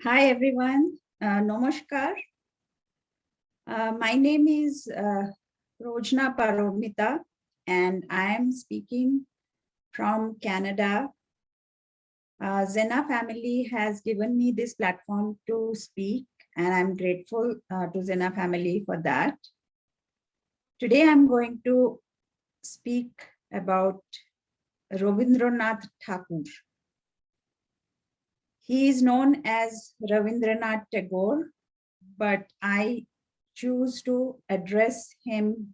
Hi everyone, Namaskar. My name is Rojna Paromita and I am speaking from Canada. XENA family has given me this platform to speak and I'm grateful to XENA family for that. Today I'm going to speak about Rabindranath Tagore. He is known as Rabindranath Tagore, but I choose to address him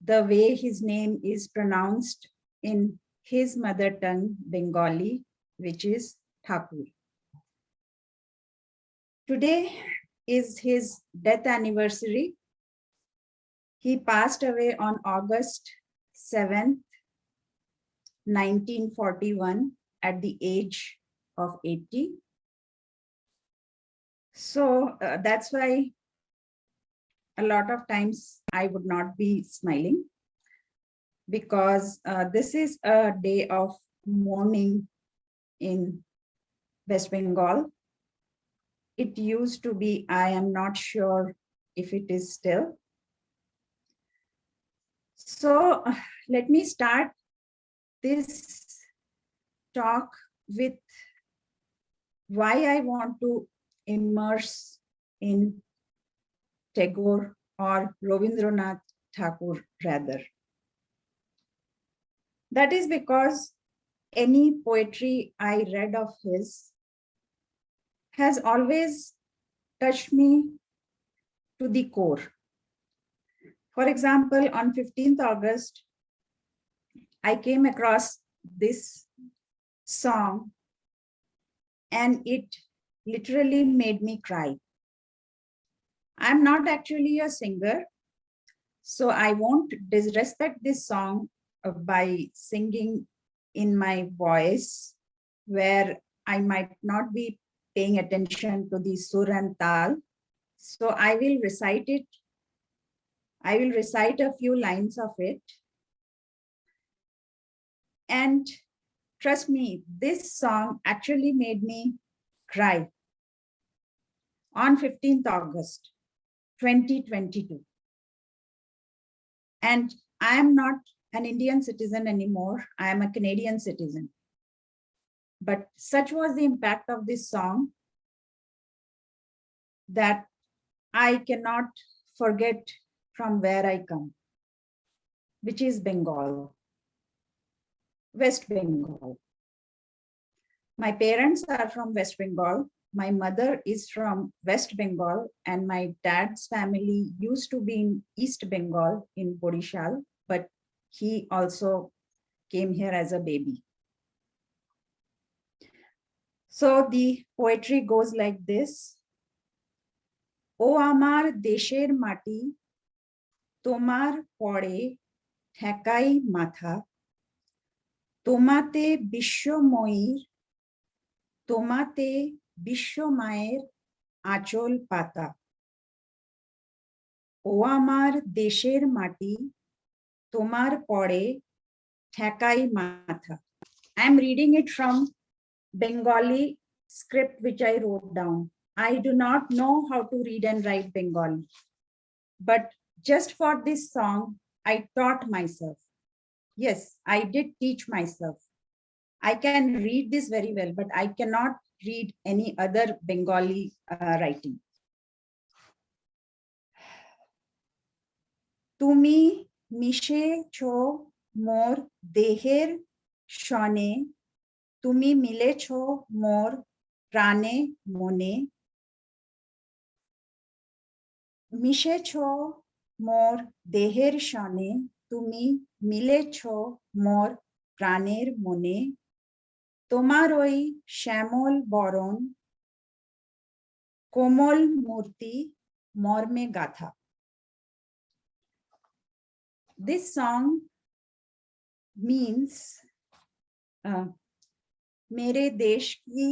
the way his name is pronounced in his mother tongue, Bengali, which is Thakur. Today is his death anniversary. He passed away on August 7th, 1941 at the age of 80. So that's why a lot of times I would not be smiling because this is a day of mourning in West Bengal. It used to be, I am not sure if it is still. So let me start this talk with why I want to immerse in Tagore or Rabindranath Tagore rather. That is because any poetry I read of his has always touched me to the core. For example, on 15th August, I came across this song and it literally made me cry. I'm not actually a singer, so I won't disrespect this song by singing in my voice, where I might not be paying attention to the sur and tal. So I will recite it. I will recite a few lines of it. And trust me, this song actually made me cry on 15th August, 2022. And I am not an Indian citizen anymore. I am a Canadian citizen. But such was the impact of this song that I cannot forget from where I come, which is Bengal, West Bengal. My parents are from West Bengal. My mother is from West Bengal, and my dad's family used to be in East Bengal in Borishal, but he also came here as a baby. So the poetry goes like this. O amar desher mati, tomar pore ঠেকাই মাথা, তোমাতে বিশ্বময়ীর, তোমাতে বিশ্বমায়ের আঁচল পাতা। ও আমার দেশের মাটি, তোমার পরে ঠেকাই মাথা. I am reading it from Bengali script which I wrote down. I do not know how to read and write Bengali, but just for this song, I taught myself. Yes, I did teach myself. I can read this very well, but I cannot read any other Bengali writing. Tumi mishecho mor deher shone, tumi milecho mor prane mone, mishecho mor deher shone, tumi milecho mor praner mone, তোমার ওই শ্যামল বরণ কোমল মূর্তি মর্মে গাথা. This song means मेरे देश की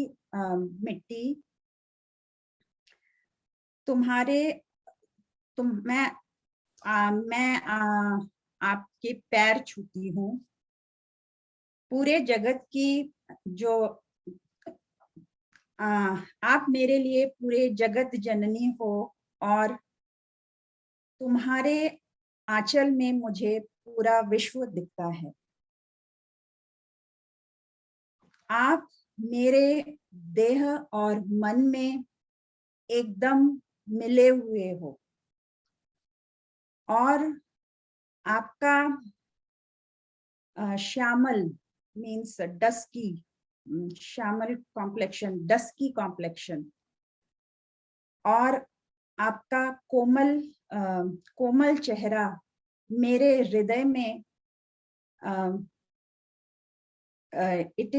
मिट्टी तुम्हारे मैं आपके पैर छूती हूँ. पूरे जगत की जो आप मेरे लिए पूरे जगत जननी हो और तुम्हारे आंचल में मुझे पूरा विश्व दिखता है। आप मेरे देह और मन में एकदम मिले हुए हो और आपका shyamal means dusky, shyamal complexion, dusky complexion, और आपका कोमल चेहरा मेरे हृदय में it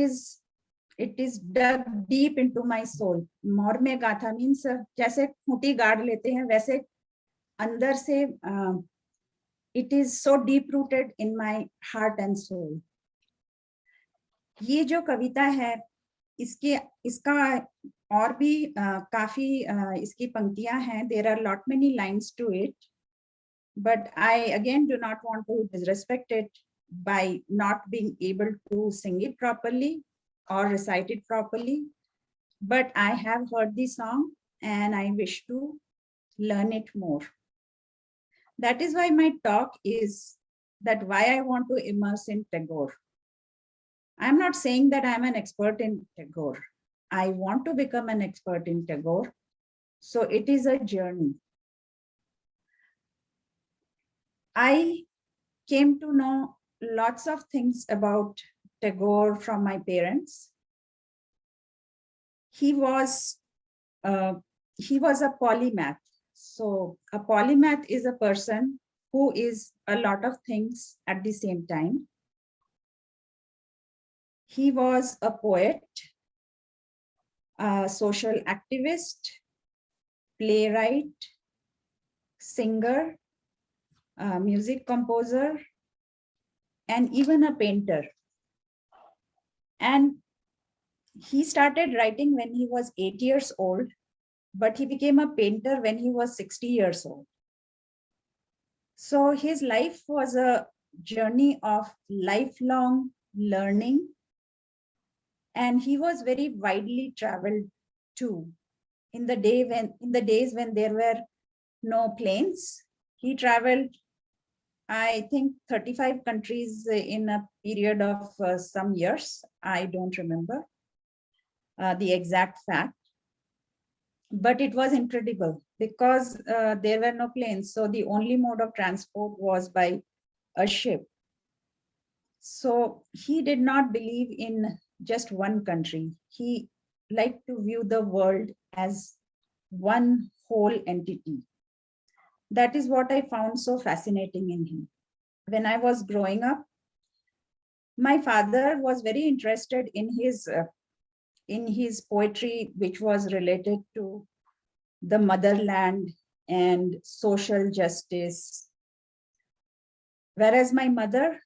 is dug deep into my soul. मोर में गाथा मीन्स जैसे खूंटी गाड़ लेते हैं, वैसे अंदर से it is so deep rooted in my heart and soul. ये जो कविता है, इसका और भी काफी इसकी पंक्तियां हैं। There are lot many lines to it, but I again do not want to disrespect it by not being able to sing it properly or recite it properly. But I have heard the song and I wish to learn it more. That is why my talk is that why I want to immerse in Tagore. I'm not saying that I'm an expert in Tagore. I want to become an expert in Tagore. So it is a journey. I came to know lots of things about Tagore from my parents. He was a polymath. So a polymath is a person who is a lot of things at the same time. He was a poet, a social activist, playwright, singer, a music composer, and even a painter. And he started writing when he was 8 years old, but he became a painter when he was 60 years old. So his life was a journey of lifelong learning, and he was very widely traveled too. In the days when there were no planes, he traveled, I think, 35 countries in a period of some years. I don't remember the exact fact, but it was incredible because there were no planes. So the only mode of transport was by a ship. So he did not believe in just one country. He liked to view the world as one whole entity. That is what I found so fascinating in him. When I was growing up, my father was very interested in his poetry, which was related to the motherland and social justice. Whereas my mother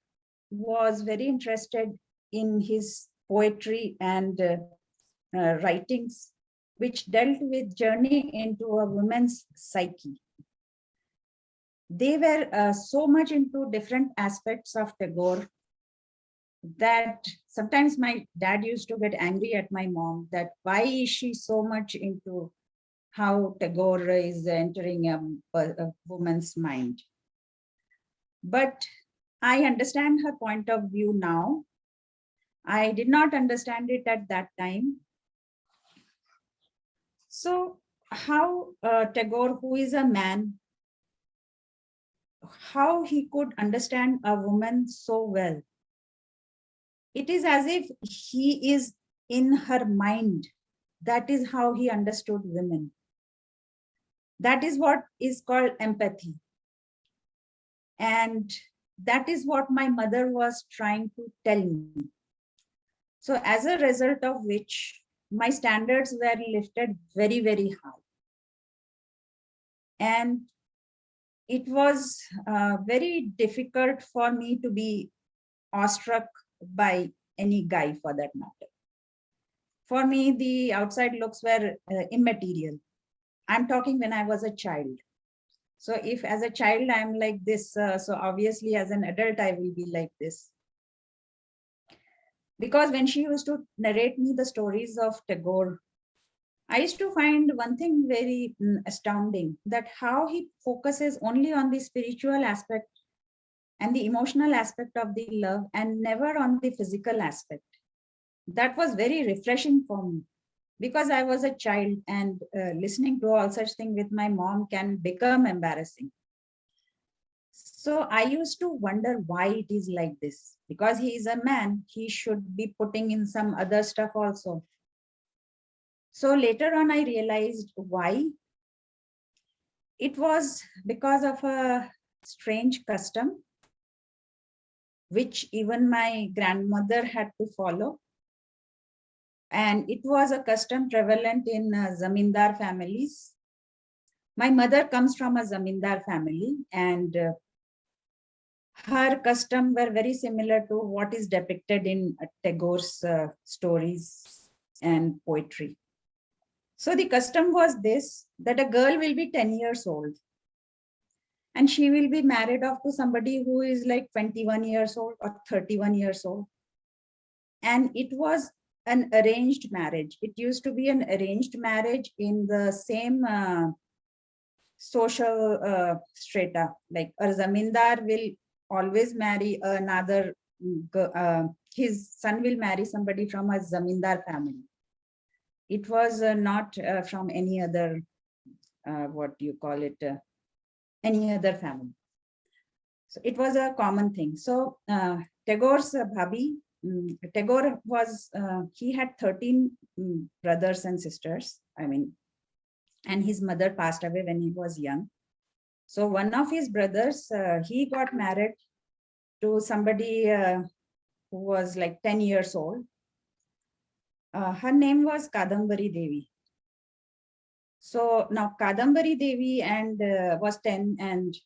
was very interested in his poetry and writings, which dealt with journey into a woman's psyche. They were so much into different aspects of Tagore that sometimes my dad used to get angry at my mom that why is she so much into how Tagore is entering a woman's mind. But I understand her point of view now. I did not understand it at that time. So how Tagore, who is a man, how he could understand a woman so well? It is as if he is in her mind. That is how he understood women. That is what is called empathy. And that is what my mother was trying to tell me. So as a result of which, my standards were lifted very, very high. And it was very difficult for me to be awestruck by any guy for that matter. For me, the outside looks were immaterial. I'm talking when I was a child. So if as a child I'm like this, so obviously as an adult I will be like this. Because when she used to narrate me the stories of Tagore, I used to find one thing very astounding, that how he focuses only on the spiritual aspect and the emotional aspect of the love and never on the physical aspect. That was very refreshing for me, because I was a child, and listening to all such things with my mom can become embarrassing. So I used to wonder why it is like this. Because he is a man, he should be putting in some other stuff also. So later on, I realized why. It was because of a strange custom, which even my grandmother had to follow. And it was a custom prevalent in zamindar families. My mother comes from a zamindar family, and her custom were very similar to what is depicted in Tagore's stories and poetry. So the custom was this, that a girl will be 10 years old and she will be married off to somebody who is like 21 years old or 31 years old. And it was an arranged marriage. It used to be an arranged marriage in the same social strata. Like a zamindar will always marry another, his son will marry somebody from a zamindar family. It was not from any other, what do you call it, any other family. So it was a common thing. So Tagore's Bhabi, Tagore was, he had 13 brothers and sisters, I mean, and his mother passed away when he was young. So one of his brothers, he got married to somebody who was like 10 years old. Her name was Kadambari Devi. So now Kadambari Devi and was 10, and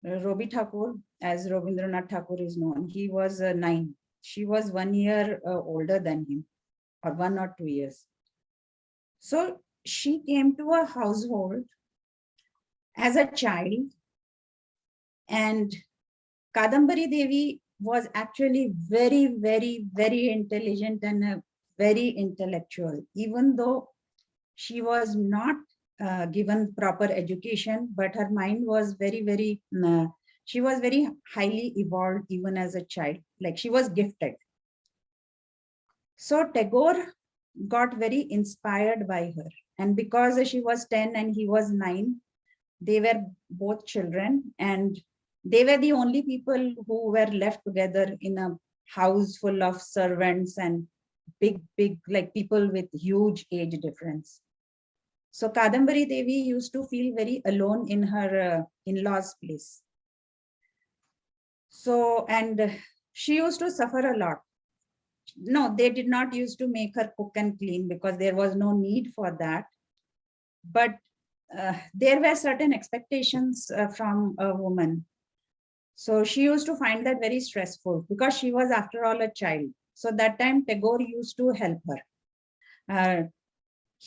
Robi Thakur, as Rabindranath Tagore is known, he was 9. She was 1 year older than him, or 1 or 2 years. So she came to a household as a child, and Kadambari Devi was actually very, very, very intelligent and very intellectual, even though she was not given proper education, but her mind was very, very, she was very highly evolved even as a child, like she was gifted. So Tagore got very inspired by her. And because she was 10 and he was 9, they were both children, and they were the only people who were left together in a house full of servants and big, like people with huge age difference. So Kadambari Devi used to feel very alone in her in-laws' place. So, and she used to suffer a lot. No, they did not used to make her cook and clean because there was no need for that. But there were certain expectations from a woman. So she used to find that very stressful because she was, after all, a child. So that time Tagore used to help her.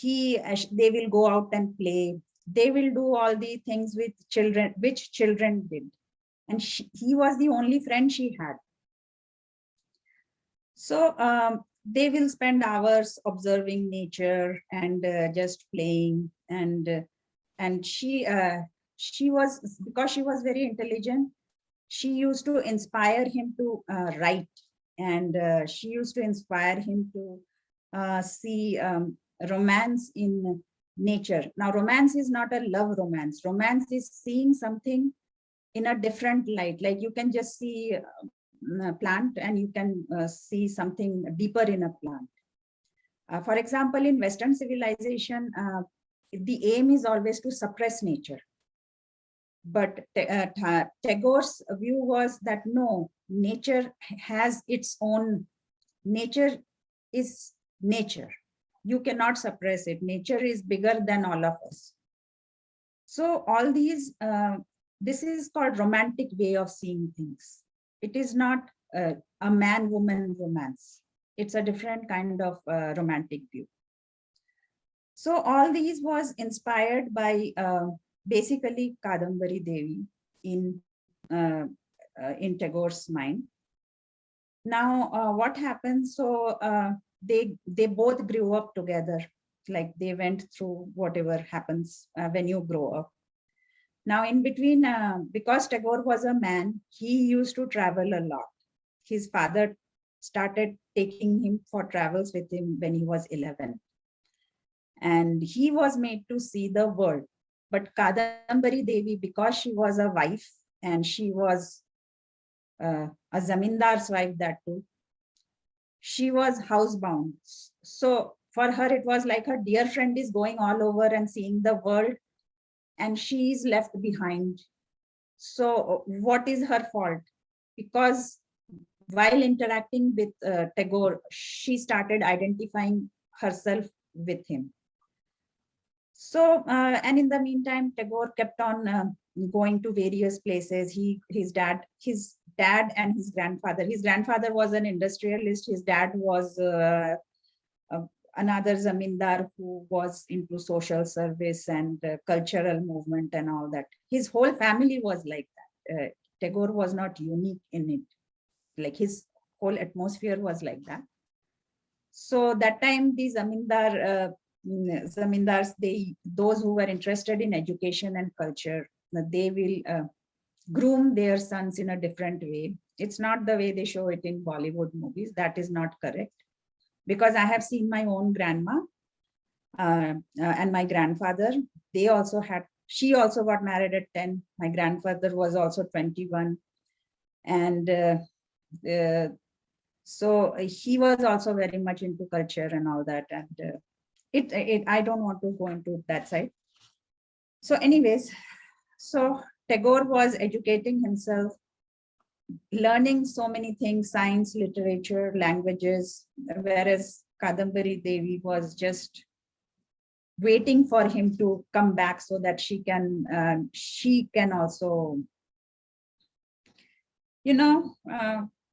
They will go out and play. They will do all the things with children, which children did. And he was the only friend she had. So they will spend hours observing nature and just playing. And she was, because she was very intelligent, she used to inspire him to write. And she used to inspire him to see romance in nature. Now, romance is not a love romance. Romance is seeing something in a different light. Like you can just see a plant and you can see something deeper in a plant. For example, in Western civilization, the aim is always to suppress nature. But Tagore's view was that no, nature has its own, nature is nature. You cannot suppress it. Nature is bigger than all of us. So all these, this is called romantic way of seeing things. It is not a man-woman romance. It's a different kind of romantic view. So all these was inspired by basically Kadambari Devi in Tagore's mind. Now, what happens? So they both grew up together. like they went through whatever happens when you grow up. Now, in between, because Tagore was a man, he used to travel a lot. His father started taking him for travels with him when he was 11. And he was made to see the world. But Kadambari Devi, because she was a wife and she was a zamindar's wife, that too, she was housebound. So for her, it was like her dear friend is going all over and seeing the world, and she is left behind. So what is her fault? Because while interacting with Tagore, she started identifying herself with him. So, and in the meantime, Tagore kept on going to various places. His dad and his grandfather was an industrialist. His dad was another zamindar who was into social service and cultural movement and all that. His whole family was like that. Tagore was not unique in it. Like his whole atmosphere was like that. So that time, the zamindars, those who were interested in education and culture, they will groom their sons in a different way. It's not the way they show it in Bollywood movies. That is not correct. Because I have seen my own grandma and my grandfather. She also got married at 10. My grandfather was also 21. And so he was also very much into culture and all that. And I don't want to go into that side. So anyways, so Tagore was educating himself, learning so many things, science, literature, languages, whereas Kadambari Devi was just waiting for him to come back so that she can also,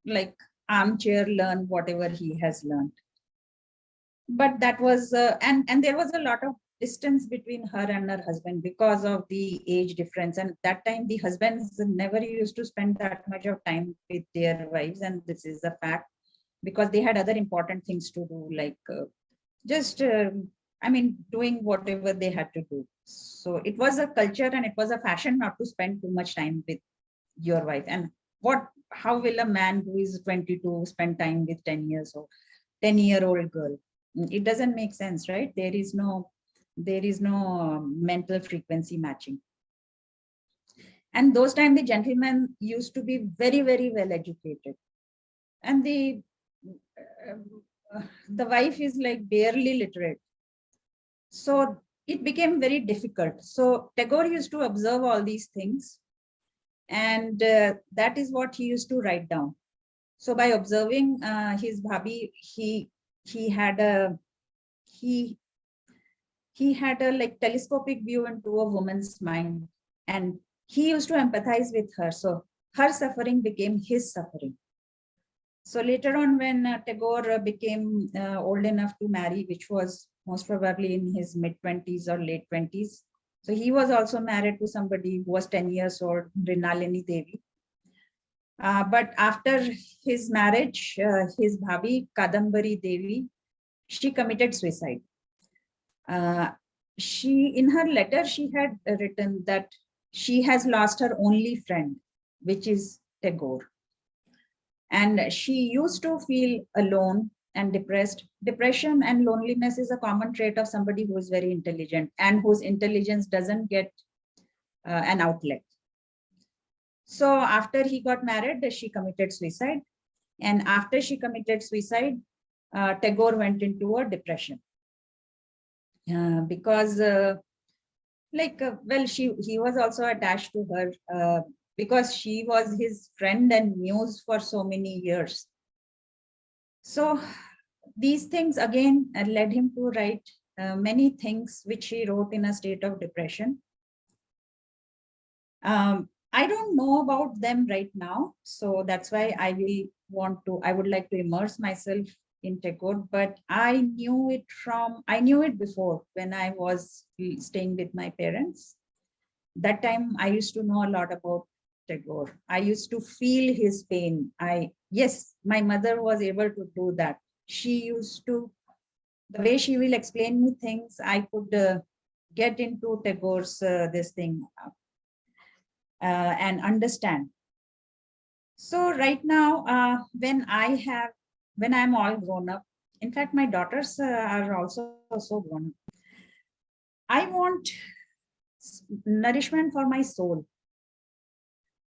like armchair learn whatever he has learned. But that was, and there was a lot of distance between her and her husband because of the age difference. And that time the husbands never used to spend that much of time with their wives. And this is a fact, because they had other important things to do, like doing whatever they had to do. So it was a culture and it was a fashion not to spend too much time with your wife. And how will a man who is 22 spend time with 10-year-old girl? It doesn't make sense, right? There is no mental frequency matching. And those times the gentlemen used to be very, very well educated, and the wife is like barely literate. So it became very difficult. So Tagore used to observe all these things, and that is what he used to write down. So by observing his bhabhi, he had a like telescopic view into a woman's mind, and he used to empathize with her. So her suffering became his suffering. So later on, when Tagore became old enough to marry, which was most probably in his mid-20s or late 20s, so he was also married to somebody who was 10 years old, Rinalini Devi. But after his marriage, his bhabhi, Kadambari Devi, she committed suicide. In her letter, she had written that she has lost her only friend, which is Tagore. And she used to feel alone and depressed. Depression and loneliness is a common trait of somebody who is very intelligent and whose intelligence doesn't get an outlet. So after he got married, she committed suicide. And after she committed suicide, Tagore went into a depression. Because he was also attached to her because she was his friend and muse for so many years. So these things again led him to write many things which he wrote in a state of depression. I don't know about them right now, so that's why I would like to immerse myself in Tagore, but I knew it before when I was staying with my parents. That time I used to know a lot about Tagore. I used to feel his pain. Yes, my mother was able to do that. She used to The way she will explain me things, I could get into Tagore's this thing and understand. So right now, when I'm all grown up, in fact, my daughters are also so grown up. I want nourishment for my soul.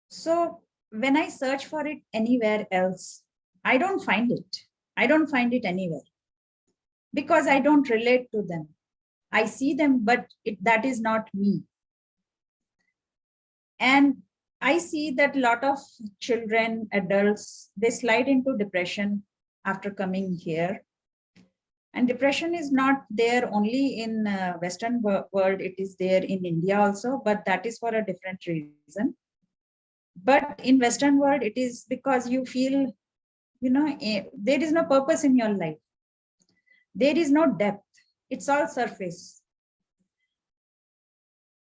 So when I search for it anywhere else, I don't find it. I don't find it anywhere because I don't relate to them. I see them, but that is not me. And I see that a lot of children, adults, they slide into depression after coming here. And depression is not there only in Western world, it is there in India also, but that is for a different reason. But in Western world, it is because you feel, there is no purpose in your life. There is no depth. It's all surface.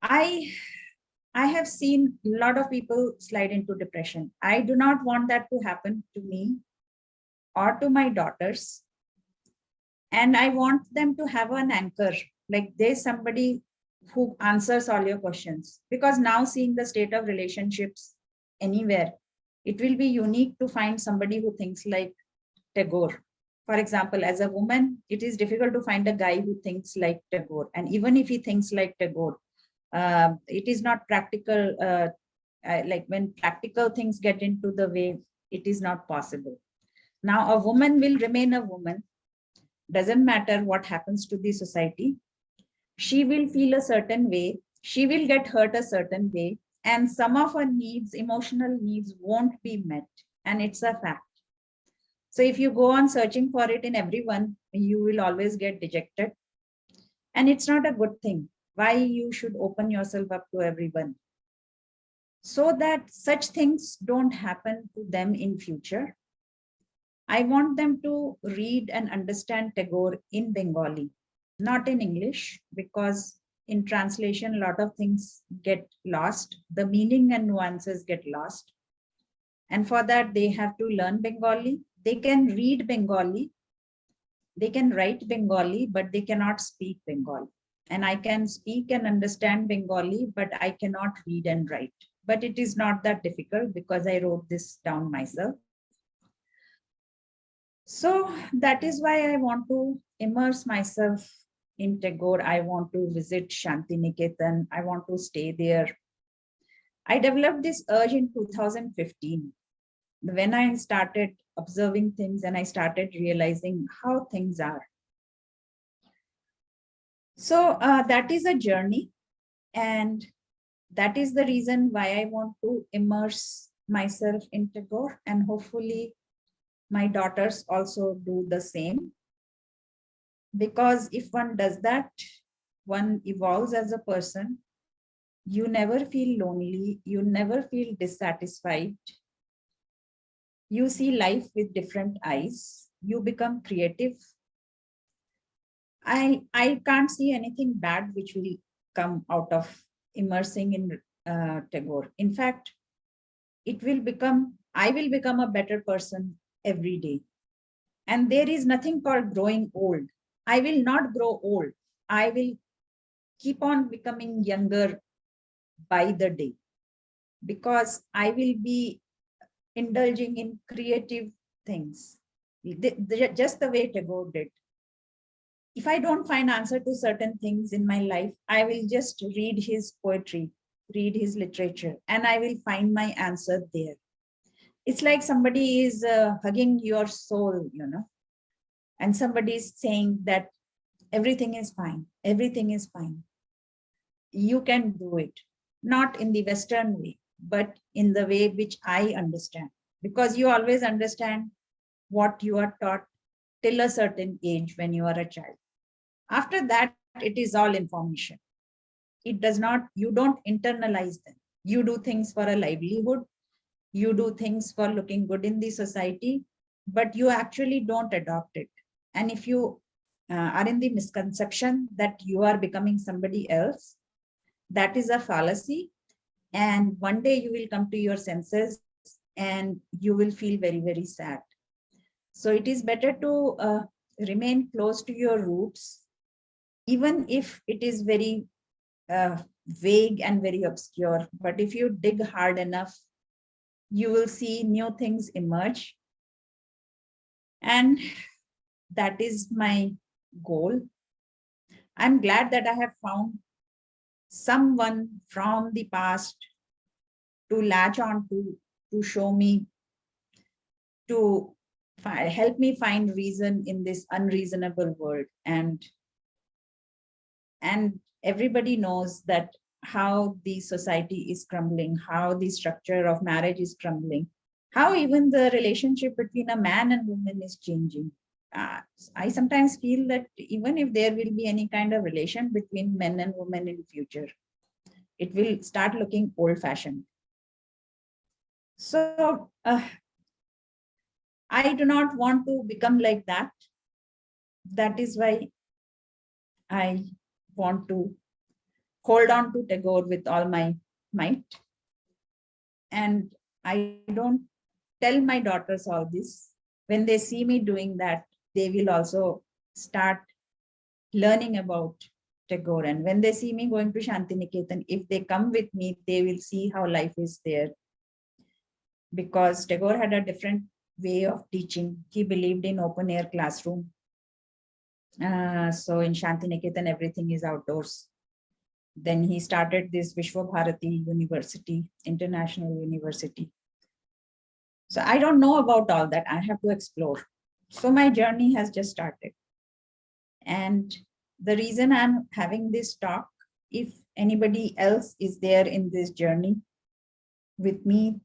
I have seen a lot of people slide into depression. I do not want that to happen to me or to my daughters. And I want them to have an anchor, like there's somebody who answers all your questions. Because now seeing the state of relationships anywhere, it will be unique to find somebody who thinks like Tagore. For example, as a woman, it is difficult to find a guy who thinks like Tagore. And even if he thinks like Tagore, it is not practical. Like when practical things get into the way, it is not possible. Now, a woman will remain a woman. Doesn't matter what happens to the society. She will feel a certain way. She will get hurt a certain way. And some of her needs, emotional needs, won't be met. And it's a fact. So if you go on searching for it in everyone, you will always get dejected. And it's not a good thing. Why you should open yourself up to everyone? So that such things don't happen to them in future. I want them to read and understand Tagore in Bengali, not in English, because in translation, a lot of things get lost. The meaning and nuances get lost. And for that, they have to learn Bengali. They can read Bengali. They can write Bengali, but they cannot speak Bengali. And I can speak and understand Bengali, but I cannot read and write. But it is not that difficult because I wrote this down myself. So that is why I want to immerse myself in Tagore. I want to visit Shantiniketan. I want to stay there. I developed this urge in 2015 when I started observing things and I started realizing how things are. So that is a journey, and that is the reason why I want to immerse myself in Tagore, and hopefully my daughters also do the same. Because if one does that, one evolves as a person. You never feel lonely. You never feel dissatisfied. You see life with different eyes. You become creative. I can't see anything bad which will come out of immersing in Tagore. In fact, I will become a better person every day. And there is nothing called growing old. I will not grow old. I will keep on becoming younger by the day, because I will be indulging in creative things, just the way Tagore did. If I don't find answer to certain things in my life, I will just read his poetry, read his literature, and I will find my answer there. It's like somebody is hugging your soul, and somebody is saying that everything is fine, everything is fine. You can do it, not in the Western way, but in the way which I understand, because you always understand what you are taught till a certain age when you are a child. After that, it is all information. You don't internalize them. You do things for a livelihood. You do things for looking good in the society, but you actually don't adopt it. And if you are in the misconception that you are becoming somebody else, that is a fallacy. And one day you will come to your senses and you will feel very, very sad. So it is better to remain close to your roots, even if it is very vague and very obscure. But if you dig hard enough, you will see new things emerge. And that is my goal. I'm glad that I have found someone from the past to latch on to show me, to help me find reason in this unreasonable world. And everybody knows that how the society is crumbling, how the structure of marriage is crumbling, how even the relationship between a man and woman is changing. I sometimes feel that even if there will be any kind of relation between men and women in future, it will start looking old fashioned. So I do not want to become like that. That is why I want to hold on to Tagore with all my might. And I don't tell my daughters all this. When they see me doing that, they will also start learning about Tagore. And when they see me going to Shantiniketan, if they come with me, they will see how life is there. Because Tagore had a different way of teaching. He believed in open air classroom. So in Shantiniketan, everything is outdoors. Then he started this Vishwa Bharati University, International University. So I don't know about all that. I have to explore. So my journey has just started. And the reason I'm having this talk, if anybody else is there in this journey with me,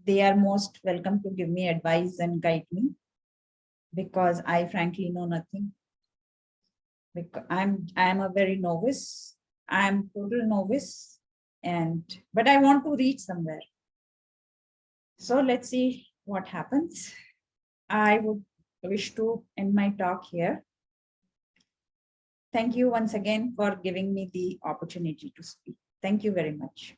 they are most welcome to give me advice and guide me, because I frankly know nothing. Because I'm a very novice. I'm total novice, but I want to reach somewhere. So let's see what happens. I would wish to end my talk here. Thank you once again for giving me the opportunity to speak. Thank you very much.